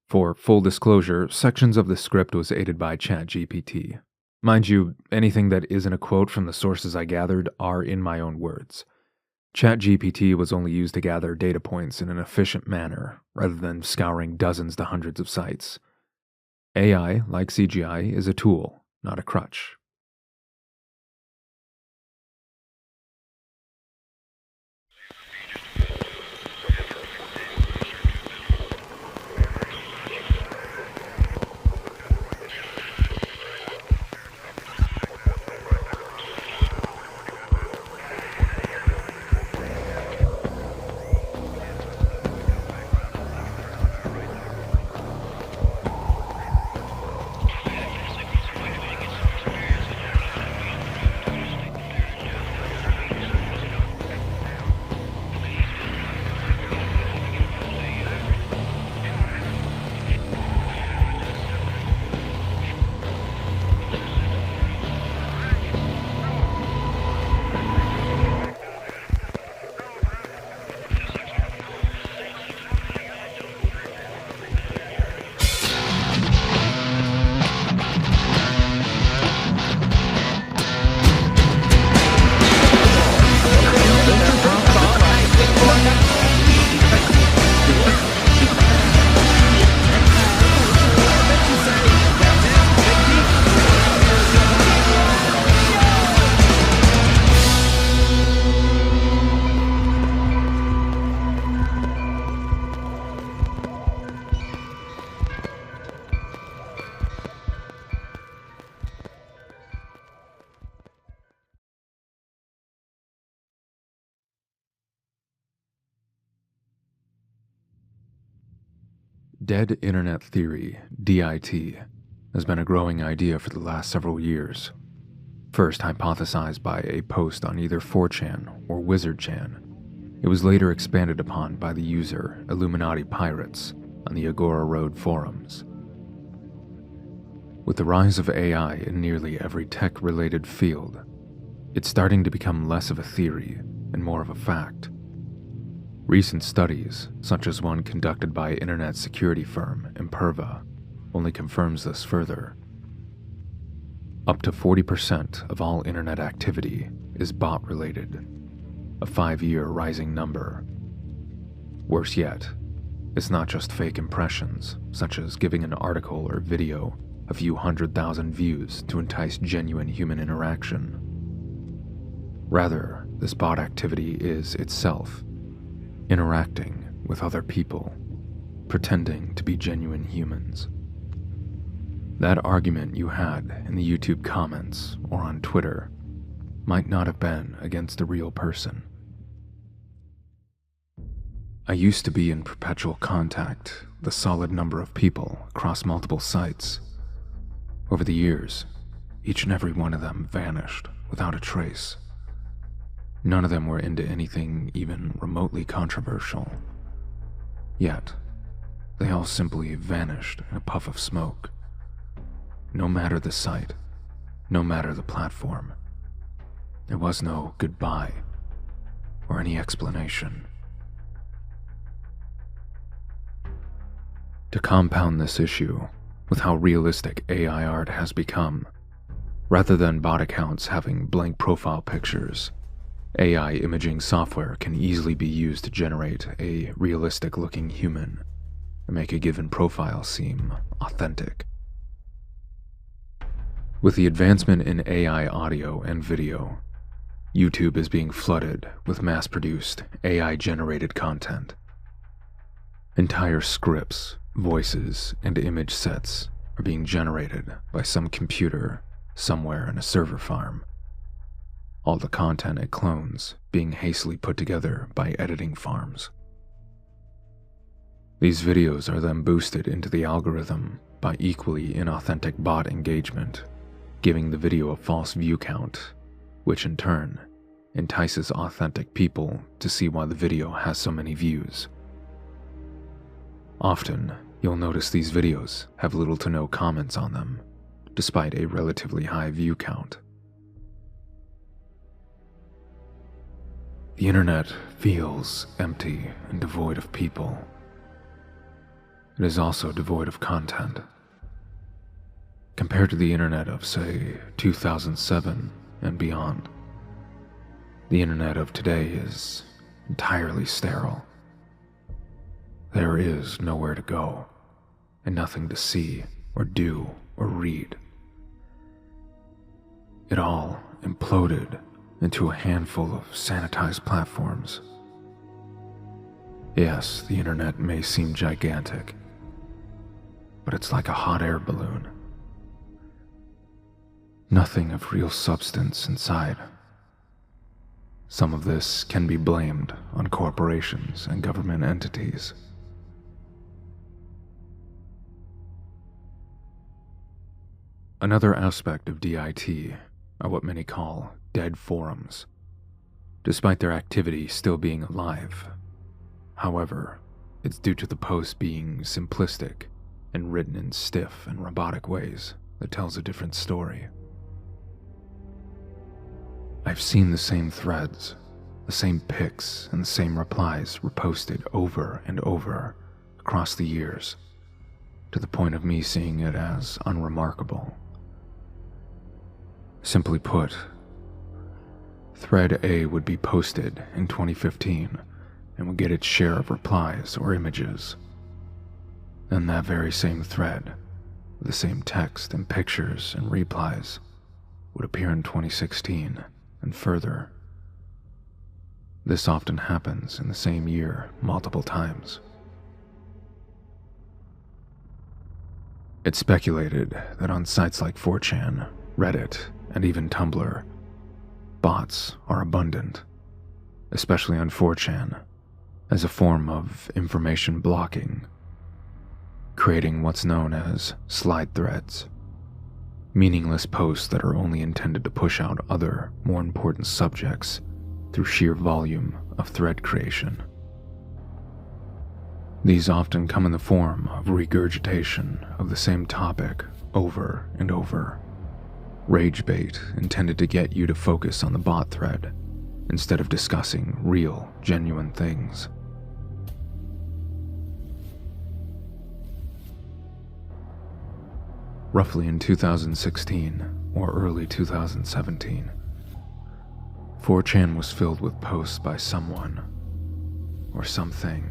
For full disclosure, sections of the script was aided by ChatGPT. Mind you, anything that isn't a quote from the sources I gathered are in my own words. ChatGPT was only used to gather data points in an efficient manner, rather than scouring dozens to hundreds of sites. AI, like CGI, is a tool, not a crutch. Dead Internet Theory, DIT, has been a growing idea for the last several years. First hypothesized by a post on either 4chan or WizardChan, it was later expanded upon by the user Illuminati Pirates on the Agora Road forums. With the rise of AI in nearly every tech-related field, it's starting to become less of a theory and more of a fact. Recent studies, such as one conducted by internet security firm Imperva, only confirms this further. Up to 40% of all internet activity is bot-related, a 5-year rising number. Worse yet, it's not just fake impressions, such as giving an article or video a few 100,000 views to entice genuine human interaction. Rather, this bot activity is itself interacting with other people, pretending to be genuine humans. That argument you had in the YouTube comments or on Twitter might not have been against a real person. I used to be in perpetual contact with a solid number of people across multiple sites. Over the years, each and every one of them vanished without a trace. None of them were into anything even remotely controversial. Yet, they all simply vanished in a puff of smoke. No matter the site, no matter the platform, there was no goodbye or any explanation. To compound this issue with how realistic AI art has become, rather than bot accounts having blank profile pictures, AI imaging software can easily be used to generate a realistic-looking human and make a given profile seem authentic. With the advancement in AI audio and video, YouTube is being flooded with mass-produced, AI-generated content. Entire scripts, voices, and image sets are being generated by some computer somewhere in a server farm. All the content it clones being hastily put together by editing farms. These videos are then boosted into the algorithm by equally inauthentic bot engagement, giving the video a false view count, which in turn entices authentic people to see why the video has so many views. Often, you'll notice these videos have little to no comments on them, despite a relatively high view count. The internet feels empty and devoid of people. it is also devoid of content. Compared to the internet of, say, 2007 and beyond, the internet of today is entirely sterile. There is nowhere to go, and nothing to see or do or read. It all imploded into a handful of sanitized platforms. Yes, the internet may seem gigantic, but it's like a hot air balloon. Nothing of real substance inside. Some of this can be blamed on corporations and government entities. Another aspect of DIT are what many call dead forums, despite their activity still being alive. However, it's due to the post being simplistic and written in stiff and robotic ways that tells a different story. I've seen the same threads, the same pics, and the same replies reposted over and over across the years, to the point of me seeing it as unremarkable. Simply put, thread A would be posted in 2015 and would get its share of replies or images. Then that very same thread, with the same text and pictures and replies, would appear in 2016 and further. This often happens in the same year multiple times. It's speculated that on sites like 4chan, Reddit, and even Tumblr, bots are abundant, especially on 4chan, as a form of information blocking, creating what's known as slide threads, meaningless posts that are only intended to push out other, more important subjects through sheer volume of thread creation. These often come in the form of regurgitation of the same topic over and over. Rage bait intended to get you to focus on the bot thread instead of discussing real, genuine things. Roughly in 2016 or early 2017, 4chan was filled with posts by someone or something.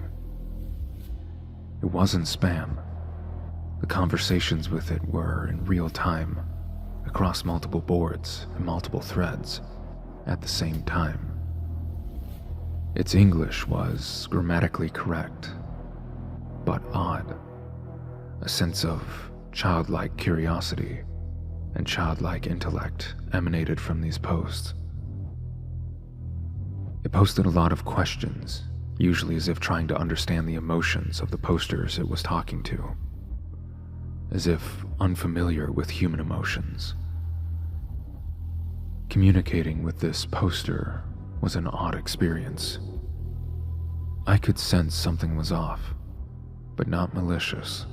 It wasn't spam. The conversations with it were in real time, across multiple boards and multiple threads at the same time. Its English was grammatically correct, but odd. A sense of childlike curiosity and childlike intellect emanated from these posts. It posted a lot of questions, usually as if trying to understand the emotions of the posters it was talking to, as if unfamiliar with human emotions. Communicating with this poster was an odd experience. I could sense something was off, but not malicious.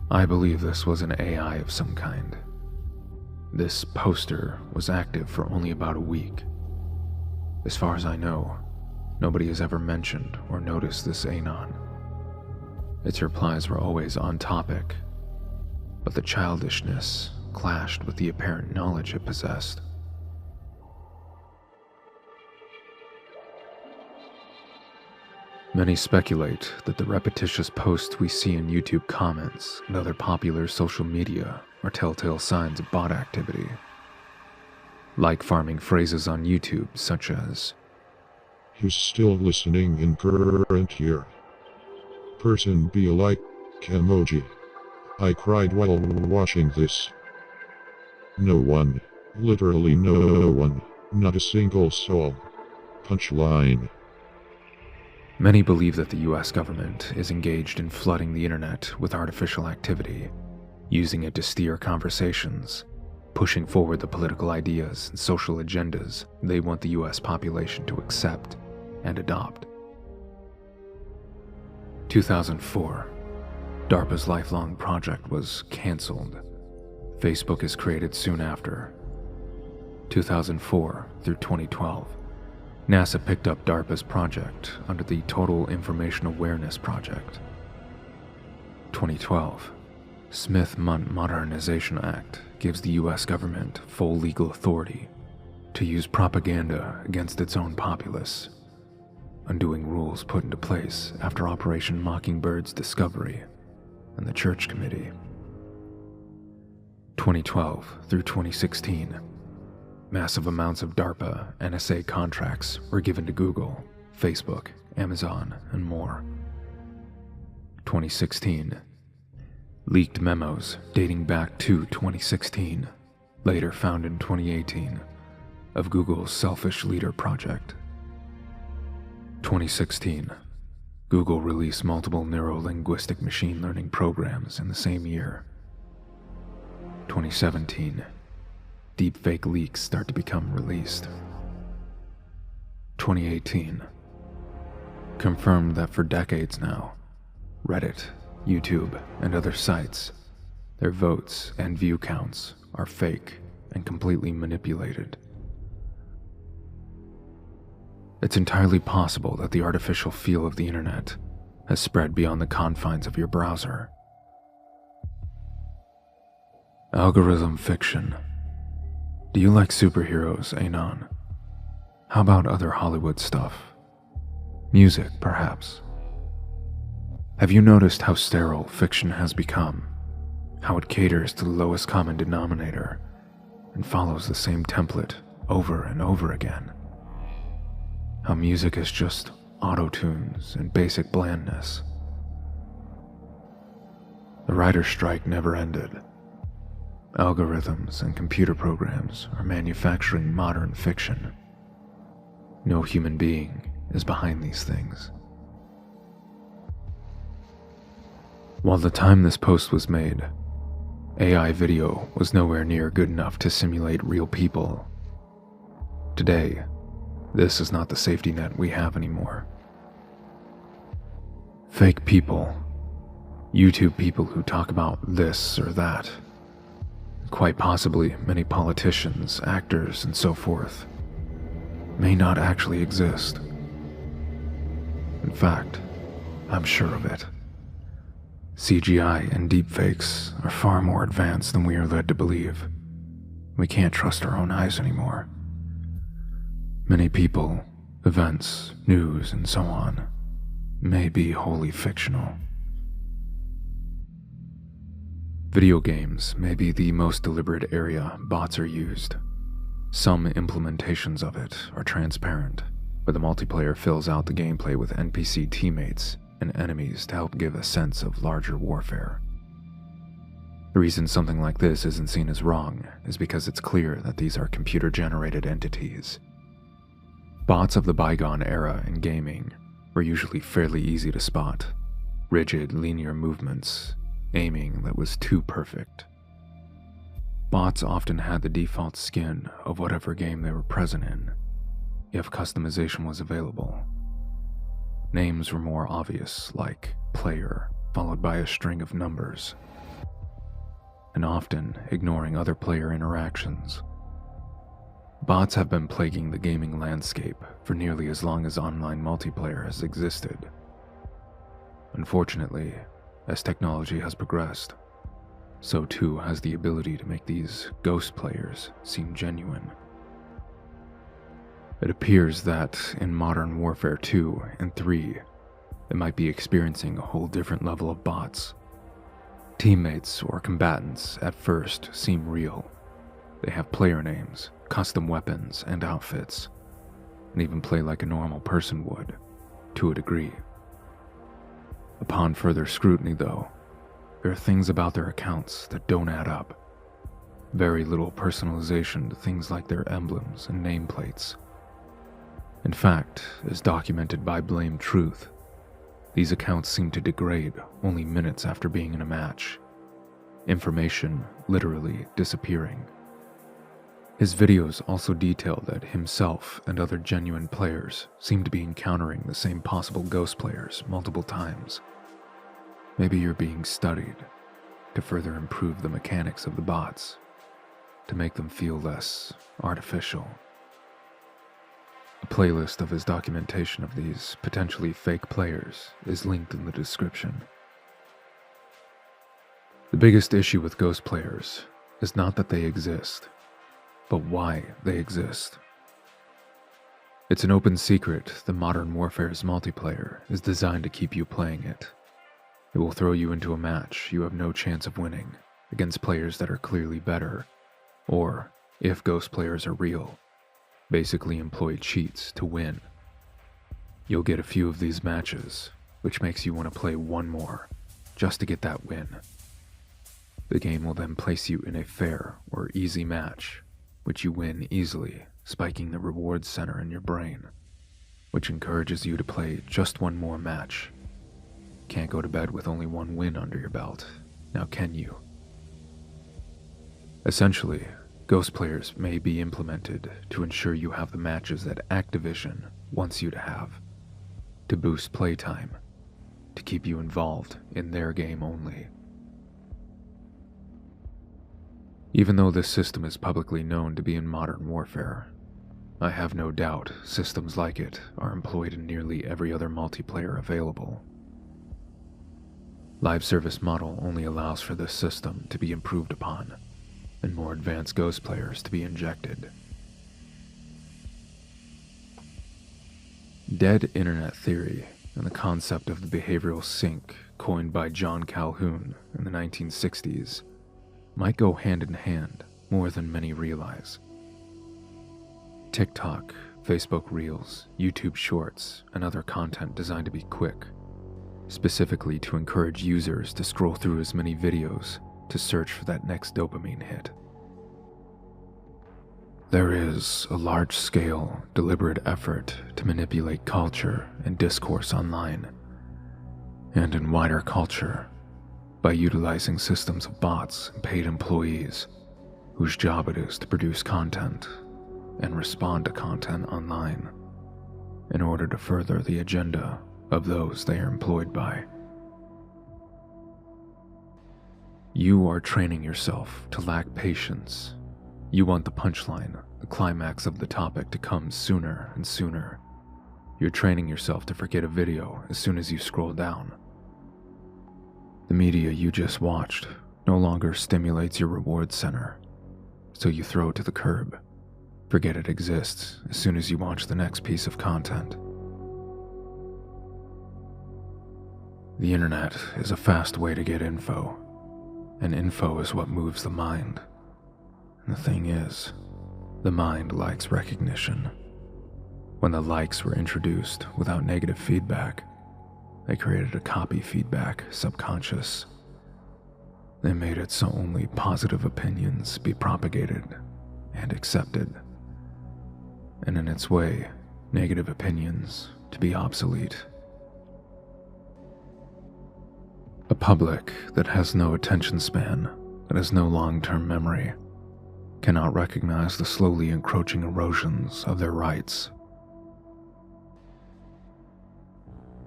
I believe this was an AI of some kind. This poster was active for only about a week. As far as I know, nobody has ever mentioned or noticed this anon. Its replies were always on topic, but the childishness clashed with the apparent knowledge it possessed. Many speculate that the repetitious posts we see in YouTube comments and other popular social media are telltale signs of bot activity. Like farming phrases on YouTube such as, "Who's still listening in current year? Person be a like emoji. I cried while watching this. No one. Literally no one. Not a single soul. Punchline." Many believe that the US government is engaged in flooding the internet with artificial activity, using it to steer conversations, pushing forward the political ideas and social agendas they want the US population to accept and adopt. 2004, DARPA's lifelong project was cancelled. Facebook is created soon after. 2004 through 2012, NASA picked up DARPA's project under the Total Information Awareness Project. 2012, Smith-Mundt Modernization Act gives the US government full legal authority to use propaganda against its own populace, undoing rules put into place after Operation Mockingbird's discovery and the Church Committee. 2012 through 2016, massive amounts of DARPA NSA contracts were given to Google, Facebook, Amazon, and more. 2016, leaked memos dating back to 2016, later found in 2018, of Google's Selfish Leader project. 2016, Google released multiple neuro-linguistic machine learning programs in the same year. 2017, deepfake leaks start to become released. 2018, confirmed that for decades now, Reddit, YouTube, and other sites, their votes and view counts are fake and completely manipulated. It's entirely possible that the artificial feel of the internet has spread beyond the confines of your browser. Algorithm fiction. Do you like superheroes, Anon? How about other Hollywood stuff? Music, perhaps? Have you noticed how sterile fiction has become? How it caters to the lowest common denominator and follows the same template over and over again? How music is just auto-tunes and basic blandness. The writer's strike never ended. Algorithms and computer programs are manufacturing modern fiction. No human being is behind these things. While the time this post was made, AI video was nowhere near good enough to simulate real people. Today, this is not the safety net we have anymore. Fake people, YouTube people who talk about this or that, quite possibly many politicians, actors, and so forth, may not actually exist. In fact, I'm sure of it. CGI and deepfakes are far more advanced than we are led to believe. We can't trust our own eyes anymore. Many people, events, news, and so on may be wholly fictional. Video games may be the most deliberate area bots are used. Some implementations of it are transparent, where the multiplayer fills out the gameplay with NPC teammates and enemies to help give a sense of larger warfare. The reason something like this isn't seen as wrong is because it's clear that these are computer-generated entities. Bots of the bygone era in gaming were usually fairly easy to spot. Rigid, linear movements, aiming that was too perfect. Bots often had the default skin of whatever game they were present in, if customization was available. Names were more obvious, like player, followed by a string of numbers, and often ignoring other player interactions. Bots have been plaguing the gaming landscape for nearly as long as online multiplayer has existed. Unfortunately, as technology has progressed, so too has the ability to make these ghost players seem genuine. It appears that in Modern Warfare 2 and 3, it might be experiencing a whole different level of bots. Teammates or combatants at first seem real. They have player names, custom weapons, and outfits, and even play like a normal person would, to a degree. Upon further scrutiny, though, there are things about their accounts that don't add up. Very little personalization to things like their emblems and nameplates. In fact, as documented by Blame Truth, these accounts seem to degrade only minutes after being in a match. Information literally disappearing. His videos also detail that himself and other genuine players seem to be encountering the same possible ghost players multiple times. Maybe you're being studied to further improve the mechanics of the bots, to make them feel less artificial. A playlist of his documentation of these potentially fake players is linked in the description. The biggest issue with ghost players is not that they exist, but why they exist. It's an open secret that Modern Warfare's multiplayer is designed to keep you playing it. It will throw you into a match you have no chance of winning against players that are clearly better, or, if ghost players are real, basically employ cheats to win. You'll get a few of these matches, which makes you want to play one more, just to get that win. The game will then place you in a fair or easy match, which you win easily, spiking the rewards center in your brain, which encourages you to play just one more match. Can't go to bed with only one win under your belt, now can you? Essentially, ghost players may be implemented to ensure you have the matches that Activision wants you to have, to boost playtime, to keep you involved in their game only. Even though this system is publicly known to be in Modern Warfare, I have no doubt systems like it are employed in nearly every other multiplayer available. Live service model only allows for this system to be improved upon, and more advanced ghost players to be injected. Dead internet theory and the concept of the behavioral sink coined by John Calhoun in the 1960s might go hand in hand more than many realize. TikTok, Facebook Reels, YouTube Shorts, and other content designed to be quick, specifically to encourage users to scroll through as many videos to search for that next dopamine hit. There is a large-scale, deliberate effort to manipulate culture and discourse online, and in wider culture, by utilizing systems of bots and paid employees whose job it is to produce content and respond to content online in order to further the agenda of those they are employed by. You are training yourself to lack patience. You want the punchline, the climax of the topic to come sooner and sooner. You're training yourself to forget a video as soon as you scroll down. The media you just watched no longer stimulates your reward center, so you throw it to the curb. Forget it exists as soon as you watch the next piece of content. The internet is a fast way to get info, and info is what moves the mind. And the thing is, the mind likes recognition. When the likes were introduced without negative feedback, they created a copy feedback subconscious. They made it so only positive opinions be propagated and accepted, and in its way, negative opinions to be obsolete. A public that has no attention span, that has no long-term memory, cannot recognize the slowly encroaching erosions of their rights.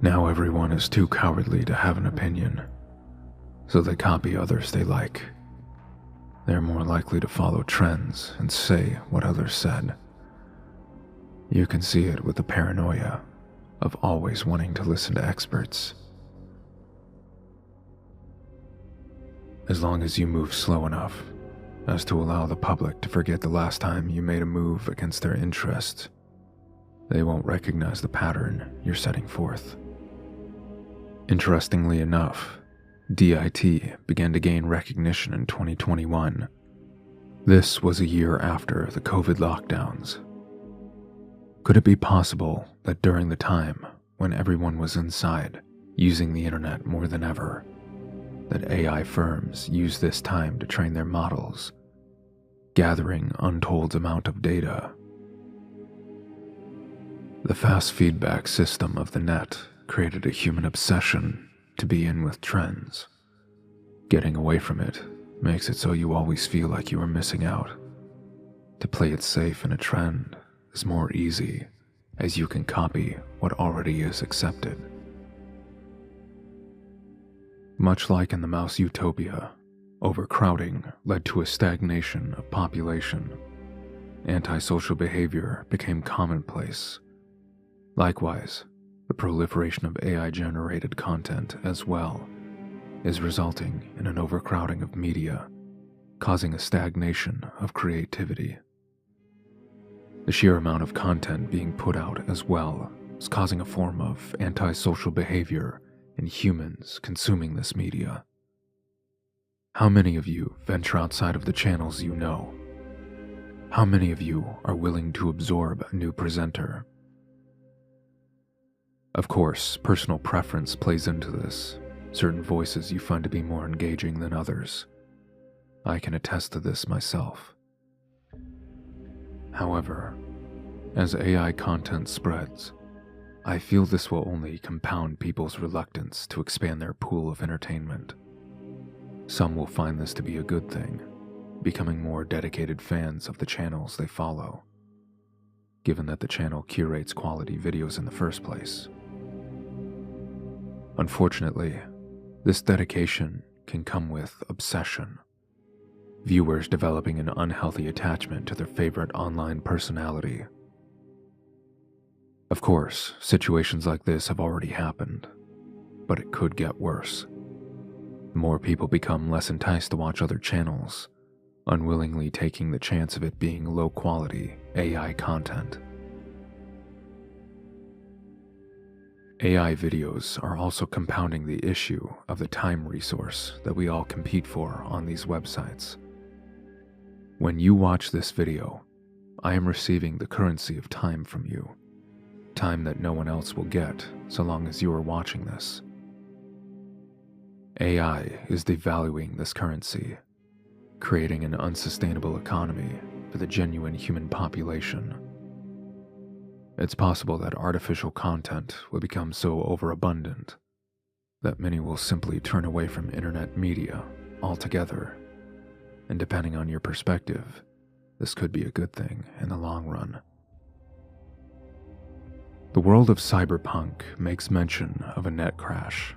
Now everyone is too cowardly to have an opinion, so they copy others they like. They're more likely to follow trends and say what others said. You can see it with the paranoia of always wanting to listen to experts. As long as you move slow enough as to allow the public to forget the last time you made a move against their interests, they won't recognize the pattern you're setting forth. Interestingly enough, DIT began to gain recognition in 2021. This was a year after the COVID lockdowns. Could it be possible that during the time when everyone was inside, using the internet more than ever, that AI firms used this time to train their models, gathering untold amount of data? The fast feedback system of the net created a human obsession to be in with trends. Getting away from it makes it so you always feel like you are missing out. To play it safe in a trend is more easy, as you can copy what already is accepted. Much like in the mouse utopia, overcrowding led to a stagnation of population. Antisocial behavior became commonplace. Likewise, the proliferation of AI-generated content as well is resulting in an overcrowding of media, causing a stagnation of creativity. The sheer amount of content being put out as well is causing a form of antisocial behavior in humans consuming this media. How many of you venture outside of the channels you know? How many of you are willing to absorb a new presenter? Of course, personal preference plays into this. Certain voices you find to be more engaging than others. I can attest to this myself. However, as AI content spreads, I feel this will only compound people's reluctance to expand their pool of entertainment. Some will find this to be a good thing, becoming more dedicated fans of the channels they follow, given that the channel curates quality videos in the first place. Unfortunately, this dedication can come with obsession, viewers developing an unhealthy attachment to their favorite online personality. Of course, situations like this have already happened, but it could get worse. More people become less enticed to watch other channels, unwillingly taking the chance of it being low-quality AI content. AI videos are also compounding the issue of the time resource that we all compete for on these websites. When you watch this video, I am receiving the currency of time from you, time that no one else will get so long as you are watching this. AI is devaluing this currency, creating an unsustainable economy for the genuine human population. It's possible that artificial content will become so overabundant that many will simply turn away from internet media altogether. And depending on your perspective, this could be a good thing in the long run. The world of cyberpunk makes mention of a net crash.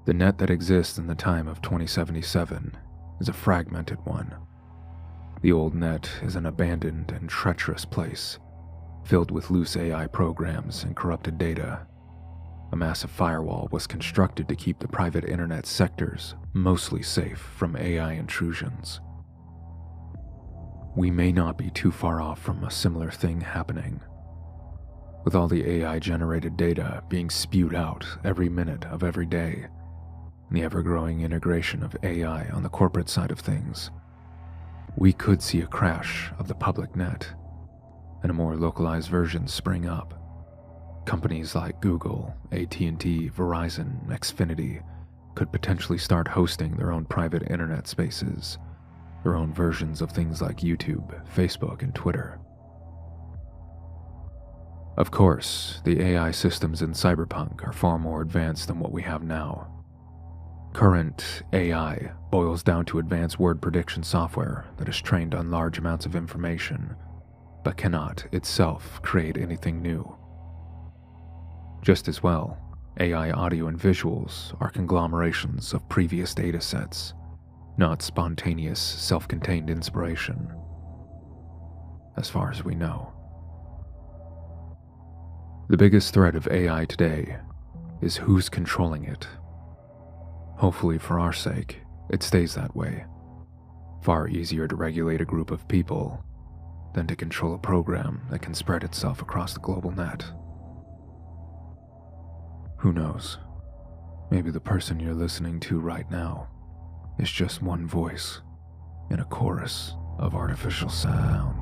The net that exists in the time of 2077 is a fragmented one. The old net is an abandoned and treacherous place, filled with loose AI programs and corrupted data. A massive firewall was constructed to keep the private internet sectors mostly safe from AI intrusions. We may not be too far off from a similar thing happening. With all the AI-generated data being spewed out every minute of every day, and the ever-growing integration of AI on the corporate side of things, we could see a crash of the public net, and a more localized version spring up. Companies like Google, AT&T, Verizon, Xfinity could potentially start hosting their own private internet spaces, their own versions of things like YouTube, Facebook, and Twitter. Of course, the AI systems in Cyberpunk are far more advanced than what we have now. Current AI boils down to advanced word prediction software that is trained on large amounts of information, but cannot itself create anything new. Just as well, AI audio and visuals are conglomerations of previous datasets, not spontaneous, self-contained inspiration, as far as we know. The biggest threat of AI today is who's controlling it. Hopefully for our sake, it stays that way. Far easier to regulate a group of people than to control a program that can spread itself across the global net. Who knows? Maybe the person you're listening to right now is just one voice in a chorus of artificial sound.